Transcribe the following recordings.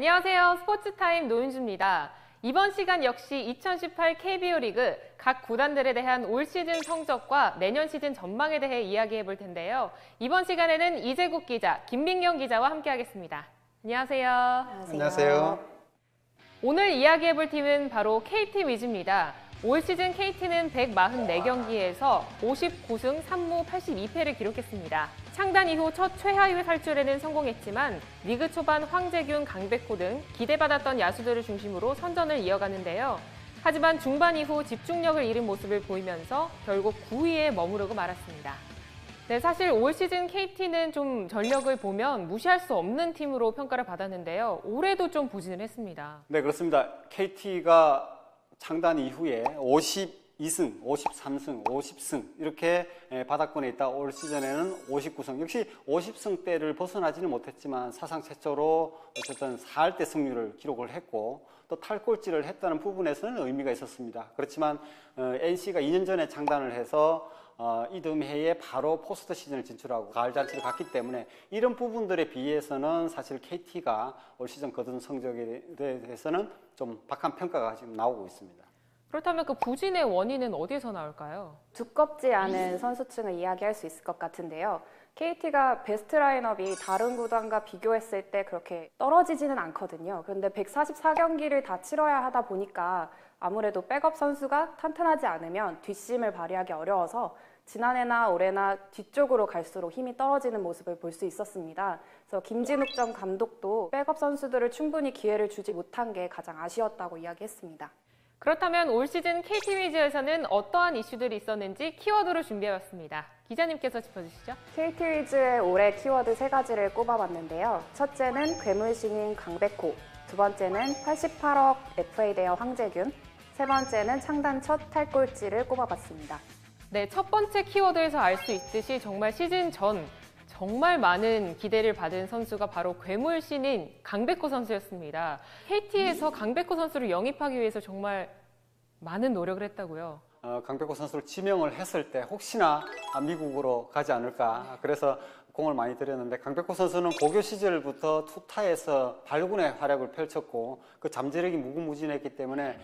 안녕하세요. 스포츠타임 노윤주입니다. 이번 시간 역시 2018 KBO 리그 각 구단들에 대한 올 시즌 성적과 내년 시즌 전망에 대해 이야기해 볼 텐데요. 이번 시간에는 이재국 기자, 김민경 기자와 함께하겠습니다. 안녕하세요. 안녕하세요. 오늘 이야기해 볼 팀은 바로 KT 위즈입니다. 올 시즌 KT는 144경기에서 59승 3무 82패를 기록했습니다. 창단 이후 첫 최하위 탈출에는 성공했지만 리그 초반 황재균, 강백호 등 기대받았던 야수들을 중심으로 선전을 이어가는데요. 하지만 중반 이후 집중력을 잃은 모습을 보이면서 결국 9위에 머무르고 말았습니다. 네, 사실 올 시즌 KT는 좀 전력을 보면 무시할 수 없는 팀으로 평가를 받았는데요. 올해도 좀 부진을 했습니다. 네, 그렇습니다. KT가 창단 이후에 52승, 53승, 50승 이렇게 바닥권에 있다 올 시즌에는 59승. 역시 50승대를 벗어나지는 못했지만 사상 최초로 어쨌든 4할대 승률을 기록을 했고 또 탈꼴찌를 했다는 부분에서는 의미가 있었습니다. 그렇지만 NC가 2년 전에 창단을 해서 이듬 해에 바로 포스트 시즌을 진출하고 가을 잔치를 갔기 때문에 이런 부분들에 비해서는 사실 KT가 올 시즌 거둔 성적에 대해서는 좀 박한 평가가 지금 나오고 있습니다. 그렇다면 그 부진의 원인은 어디에서 나올까요? 두껍지 않은 선수층을 이야기할 수 있을 것 같은데요. KT가 베스트 라인업이 다른 구단과 비교했을 때 그렇게 떨어지지는 않거든요. 그런데 144경기를 다 치러야 하다 보니까 아무래도 백업 선수가 탄탄하지 않으면 뒷심을 발휘하기 어려워서 지난해나 올해나 뒤쪽으로 갈수록 힘이 떨어지는 모습을 볼 수 있었습니다. 그래서 김진욱 전 감독도 백업 선수들을 충분히 기회를 주지 못한 게 가장 아쉬웠다고 이야기했습니다. 그렇다면 올 시즌 KT 위즈에서는 어떠한 이슈들이 있었는지 키워드로 준비해봤습니다. 기자님께서 짚어주시죠. KT 위즈의 올해 키워드 3가지를 꼽아봤는데요. 첫째는 괴물 신인 강백호, 두 번째는 88억 FA 대여 황재균, 세 번째는 창단 첫 탈꼴찌를 꼽아봤습니다. 네, 첫 번째 키워드에서 알 수 있듯이 정말 시즌 전 정말 많은 기대를 받은 선수가 바로 괴물 신인 강백호 선수였습니다. KT에서 강백호 선수를 영입하기 위해서 정말 많은 노력을 했다고요. 강백호 선수를 지명을 했을 때 혹시나 미국으로 가지 않을까 그래서 공을 많이 들였는데 강백호 선수는 고교 시절부터 투타에서 발군의 활약을 펼쳤고 그 잠재력이 무궁무진했기 때문에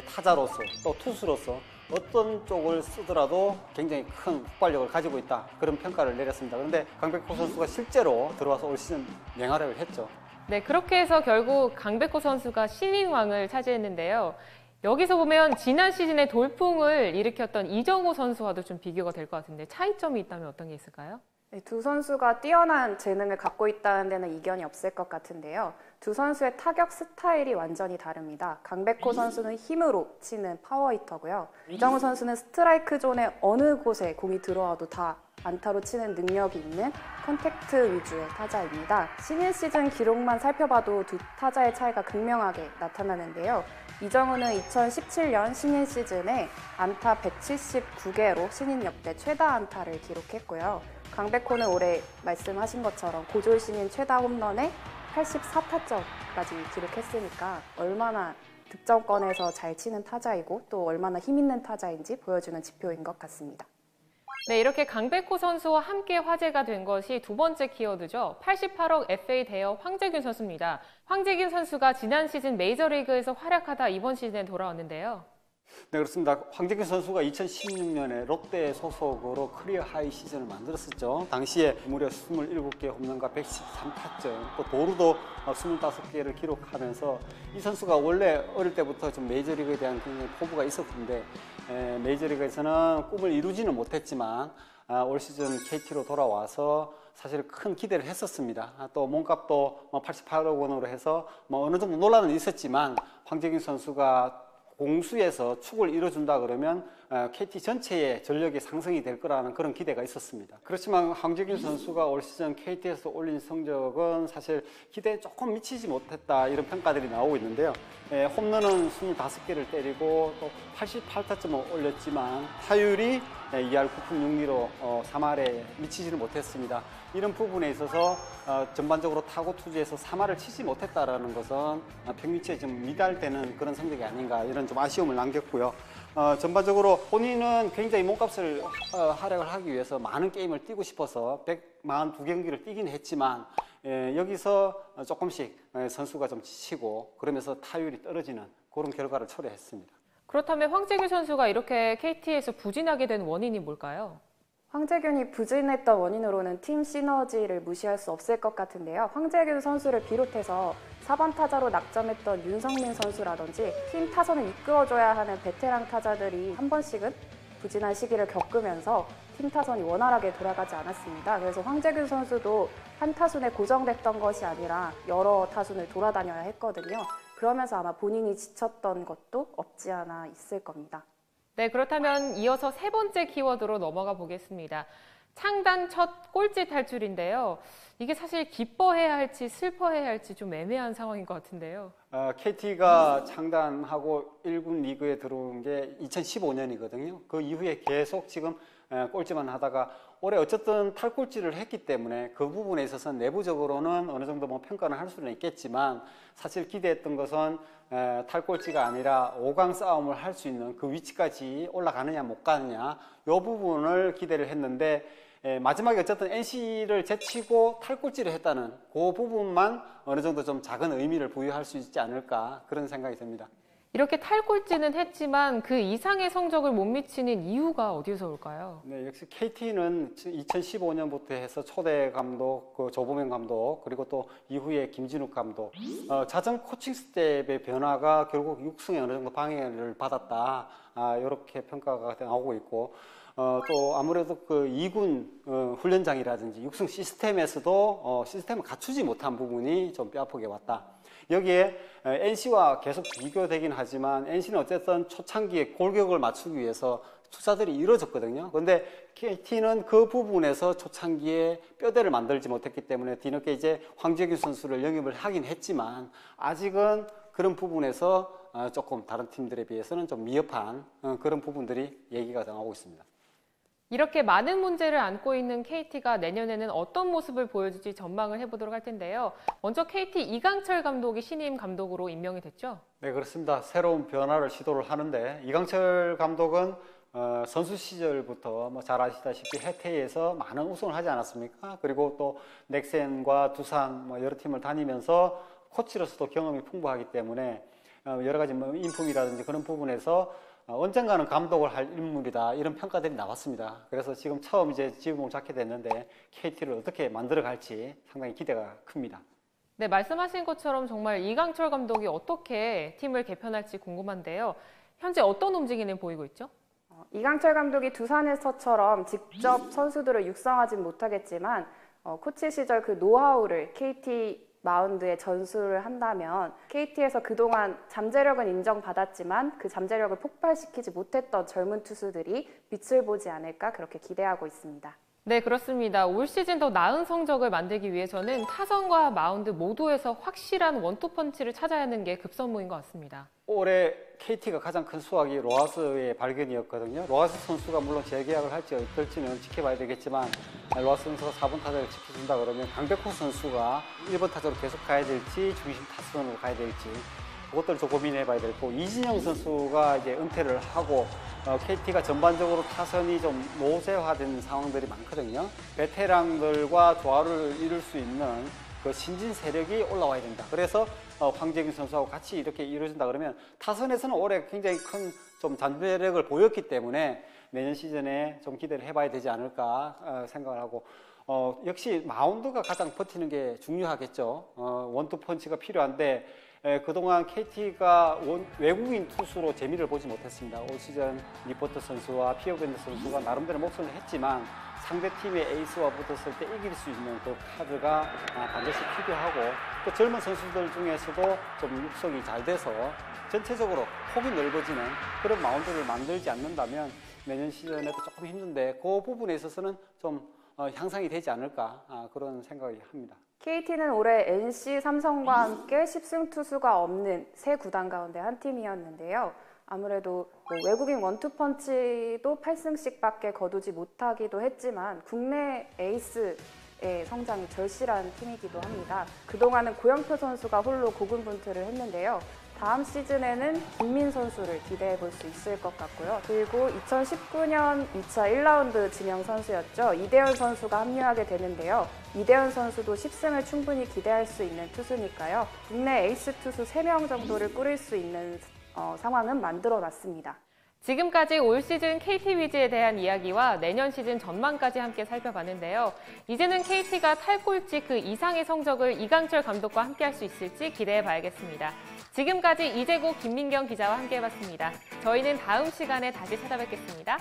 타자로서 또 투수로서 어떤 쪽을 쓰더라도 굉장히 큰 폭발력을 가지고 있다 그런 평가를 내렸습니다. 그런데 강백호 선수가 실제로 들어와서 올 시즌 맹활약을 했죠. 네, 그렇게 해서 결국 강백호 선수가 신인왕을 차지했는데요. 여기서 보면 지난 시즌에 돌풍을 일으켰던 이정우 선수와도 좀 비교가 될 것 같은데 차이점이 있다면 어떤 게 있을까요? 네, 두 선수가 뛰어난 재능을 갖고 있다는 데는 이견이 없을 것 같은데요. 두 선수의 타격 스타일이 완전히 다릅니다. 강백호 선수는 힘으로 치는 파워히터고요. 이정우 선수는 스트라이크 존의 어느 곳에 공이 들어와도 다 안타로 치는 능력이 있는 컨택트 위주의 타자입니다. 신인 시즌 기록만 살펴봐도 두 타자의 차이가 극명하게 나타나는데요. 이정우는 2017년 신인 시즌에 안타 179개로 신인 역대 최다 안타를 기록했고요. 강백호는 올해 말씀하신 것처럼 고졸 신인 최다 홈런에 84타점까지 기록했으니까 얼마나 득점권에서 잘 치는 타자이고 또 얼마나 힘 있는 타자인지 보여주는 지표인 것 같습니다. 네, 이렇게 강백호 선수와 함께 화제가 된 것이 두 번째 키워드죠. 88억 FA 대여 황재균 선수입니다. 황재균 선수가 지난 시즌 메이저리그에서 활약하다 이번 시즌에 돌아왔는데요. 네, 그렇습니다. 황재균 선수가 2016년에 롯데 소속으로 커리어 하이 시즌을 만들었었죠. 당시에 무려 27개 홈런과 113타점, 또 도루도 25개를 기록하면서 이 선수가 원래 어릴 때부터 좀 메이저리그에 대한 굉장히 포부가 있었는데 메이저리그에서는 꿈을 이루지는 못했지만 올 시즌 KT로 돌아와서 사실 큰 기대를 했었습니다. 또 몸값도 88억 원으로 해서 어느 정도 논란은 있었지만 황재균 선수가 공수에서 축을 이뤄준다 그러면 KT 전체의 전력이 상승이 될 거라는 그런 기대가 있었습니다. 그렇지만 황재균 선수가 올 시즌 KT에서 올린 성적은 사실 기대에 조금 미치지 못했다 이런 평가들이 나오고 있는데요. 홈런은 25개를 때리고 또 88타점을 올렸지만 타율이 2할 9푼 6리로 3할에 미치지는 못했습니다. 이런 부분에 있어서 전반적으로 타고 투지에서 3할을 치지 못했다라는 것은 평균치에 좀 미달되는 그런 성적이 아닌가 이런 좀 아쉬움을 남겼고요. 전반적으로 본인은 굉장히 몸값을 활약을 하기 위해서 많은 게임을 뛰고 싶어서 142경기를 뛰긴 했지만 여기서 조금씩 선수가 좀 지치고 그러면서 타율이 떨어지는 그런 결과를 초래했습니다. 그렇다면 황재균 선수가 이렇게 KT에서 부진하게 된 원인이 뭘까요? 황재균이 부진했던 원인으로는 팀 시너지를 무시할 수 없을 것 같은데요. 황재균 선수를 비롯해서 4번 타자로 낙점했던 윤성민 선수라든지 팀 타선을 이끌어줘야 하는 베테랑 타자들이 한 번씩은 부진한 시기를 겪으면서 팀 타선이 원활하게 돌아가지 않았습니다. 그래서 황재균 선수도 한 타순에 고정됐던 것이 아니라 여러 타순을 돌아다녀야 했거든요. 그러면서 아마 본인이 지쳤던 것도 없지 않아 있을 겁니다. 네, 그렇다면 이어서 세 번째 키워드로 넘어가 보겠습니다. 창단 첫 꼴찌 탈출인데요. 이게 사실 기뻐해야 할지 슬퍼해야 할지 좀 애매한 상황인 것 같은데요. KT가 창단하고 1군 리그에 들어온 게 2015년이거든요. 그 이후에 계속 지금 꼴찌만 하다가 올해 어쨌든 탈꼴찌를 했기 때문에 그 부분에 있어서는 내부적으로는 어느 정도 뭐 평가는 할 수는 있겠지만 사실 기대했던 것은 탈꼴찌가 아니라 5강 싸움을 할 수 있는 그 위치까지 올라가느냐 못 가느냐 이 부분을 기대를 했는데 마지막에 어쨌든 NC를 제치고 탈꼴찌를 했다는 그 부분만 어느 정도 좀 작은 의미를 부여할 수 있지 않을까 그런 생각이 듭니다. 이렇게 탈꼴찌는 했지만 그 이상의 성적을 못 미치는 이유가 어디에서 올까요? 네, 역시 KT는 2015년부터 해서 초대 감독, 그 조보명 감독, 그리고 또 이후에 김진욱 감독, 자정 코칭 스텝의 변화가 결국 육승에 어느 정도 방해를 받았다. 이렇게 평가가 나오고 있고, 또 아무래도 그 2군 훈련장이라든지 육승 시스템에서도 시스템을 갖추지 못한 부분이 좀 뼈아프게 왔다. 여기에 NC와 계속 비교되긴 하지만 NC는 어쨌든 초창기에 골격을 맞추기 위해서 투자들이 이루어졌거든요. 그런데 KT는 그 부분에서 초창기에 뼈대를 만들지 못했기 때문에 뒤늦게 이제 황재균 선수를 영입을 하긴 했지만 아직은 그런 부분에서 조금 다른 팀들에 비해서는 좀 미흡한 그런 부분들이 얘기가 나오고 있습니다. 이렇게 많은 문제를 안고 있는 KT가 내년에는 어떤 모습을 보여줄지 전망을 해보도록 할 텐데요. 먼저 KT 이강철 감독이 신임 감독으로 임명이 됐죠? 네, 그렇습니다. 새로운 변화를 시도를 하는데 이강철 감독은 선수 시절부터 뭐 잘 아시다시피 해태에서 많은 우승을 하지 않았습니까? 그리고 또 넥센과 두산 뭐 여러 팀을 다니면서 코치로서도 경험이 풍부하기 때문에 여러 가지 뭐 인품이라든지 그런 부분에서 언젠가는 감독을 할 인물이다 이런 평가들이 나왔습니다. 그래서 지금 처음 이제 지음을 잡게 됐는데 KT를 어떻게 만들어갈지 상당히 기대가 큽니다. 네, 말씀하신 것처럼 정말 이강철 감독이 어떻게 팀을 개편할지 궁금한데요. 현재 어떤 움직임을 보이고 있죠? 이강철 감독이 두산에서처럼 직접 선수들을 육성하진 못하겠지만 코치 시절 그 노하우를 KT 마운드에 전수를 한다면 KT에서 그동안 잠재력은 인정받았지만 그 잠재력을 폭발시키지 못했던 젊은 투수들이 빛을 보지 않을까 그렇게 기대하고 있습니다. 네, 그렇습니다. 올 시즌 더 나은 성적을 만들기 위해서는 타선과 마운드 모두에서 확실한 원투펀치를 찾아야 하는 게 급선무인 것 같습니다. 올해 KT가 가장 큰 수확이 로하스의 발견이었거든요. 로하스 선수가 물론 재계약을 할지 어떨지는 지켜봐야 되겠지만 로하스 선수가 4번 타자를 지켜준다 그러면 강백호 선수가 1번 타자로 계속 가야 될지 중심 타선으로 가야 될지 그것들을 좀 고민해봐야 되고 이진영 선수가 이제 은퇴를 하고 KT가 전반적으로 타선이 좀 노쇠화된 상황들이 많거든요. 베테랑들과 조화를 이룰 수 있는 그 신진 세력이 올라와야 된다. 그래서 황재균 선수하고 같이 이렇게 이루어진다 그러면 타선에서는 올해 굉장히 큰 좀 잠재력을 보였기 때문에 내년 시즌에 좀 기대를 해봐야 되지 않을까 생각을 하고 역시 마운드가 가장 버티는 게 중요하겠죠. 원투펀치가 필요한데 그동안 KT가 외국인 투수로 재미를 보지 못했습니다. 올 시즌 리포터 선수와 피어밴드 선수가 나름대로 목소리를 했지만 상대팀의 에이스와 붙었을 때 이길 수 있는 그 카드가 반드시 필요하고 또 젊은 선수들 중에서도 좀 육성이 잘 돼서 전체적으로 폭이 넓어지는 그런 마운드를 만들지 않는다면 내년 시즌에도 조금 힘든데 그 부분에 있어서는 좀 향상이 되지 않을까 그런 생각이 합니다. KT는 올해 NC, 삼성과 함께 10승 투수가 없는 세 구단 가운데 한 팀이었는데요. 아무래도 외국인 원투펀치도 8승씩밖에 거두지 못하기도 했지만 국내 에이스의 성장이 절실한 팀이기도 합니다. 그동안은 고영표 선수가 홀로 고군분투를 했는데요. 다음 시즌에는 김민 선수를 기대해 볼 수 있을 것 같고요. 그리고 2019년 2차 1라운드 지명 선수였죠. 이대현 선수가 합류하게 되는데요. 이대현 선수도 10승을 충분히 기대할 수 있는 투수니까요. 국내 에이스 투수 3명 정도를 꾸릴 수 있는 상황은 만들어놨습니다. 지금까지 올 시즌 KT 위즈에 대한 이야기와 내년 시즌 전망까지 함께 살펴봤는데요. 이제는 KT가 탈꼴찌 그 이상의 성적을 이강철 감독과 함께할 수 있을지 기대해봐야겠습니다. 지금까지 이재국, 김민경 기자와 함께해봤습니다. 저희는 다음 시간에 다시 찾아뵙겠습니다.